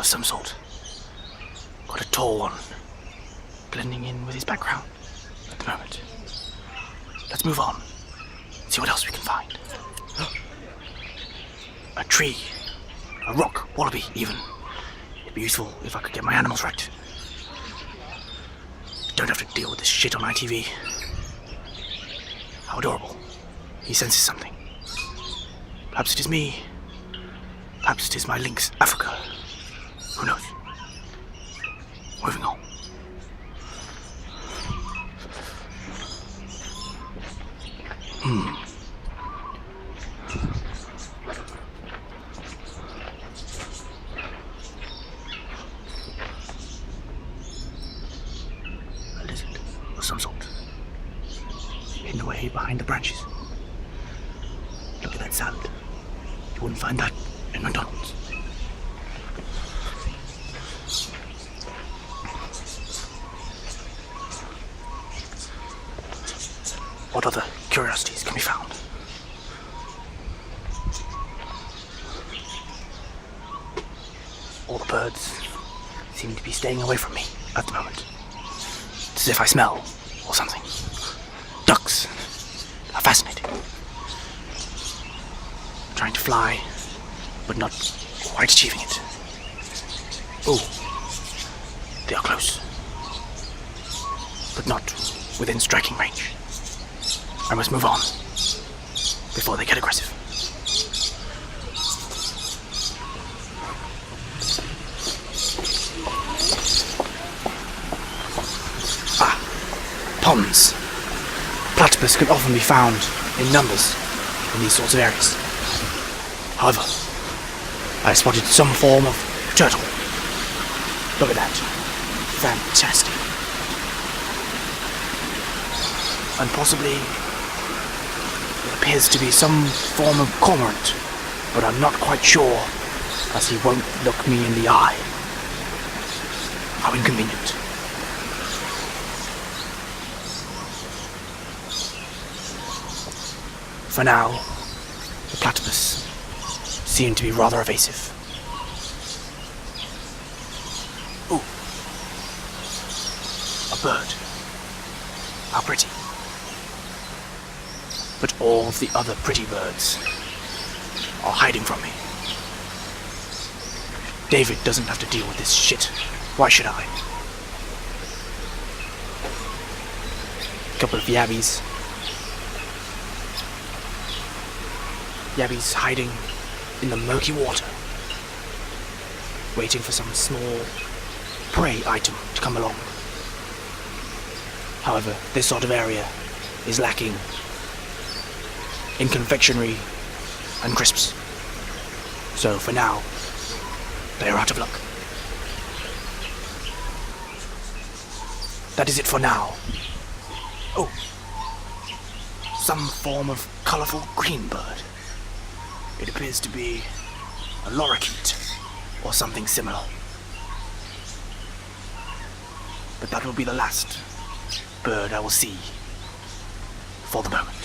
of some sort. Quite a tall one, blending in with his background at the moment. Let's move on, see what else we can find. A tree, a rock, wallaby even. It'd be useful if I could get my animals right. Don't have to deal with this shit on ITV. How adorable. He senses something. Perhaps it is me. Perhaps it is my lynx, Africa. Who knows? Moving on. A lizard of some sort. Hidden away behind the branches. Look at that salad. You wouldn't find that in McDonald's. What other curiosities can be found? All the birds seem to be staying away from me at the moment. It's as if I smell or something. Ducks are fascinating. Trying to fly, but not quite achieving it. Oh, they are close, but not within striking range. I must move on before they get aggressive. Ponds. Platypus can often be found in numbers in these sorts of areas. However, I spotted some form of turtle. Look at that. Fantastic. And possibly it appears to be some form of cormorant, but I'm not quite sure as he won't look me in the eye. How inconvenient. For now, the platypus seem to be rather evasive. Ooh. A bird. How pretty. But all of the other pretty birds are hiding from me. David doesn't have to deal with this shit. Why should I? A couple of yabbies. Yabbies hiding in the murky water, waiting for some small prey item to come along. However, this sort of area is lacking in confectionery and crisps. So for now, they are out of luck. That is it for now. Oh, some form of colourful green bird. It appears to be a lorikeet or something similar. But that will be the last bird I will see for the moment.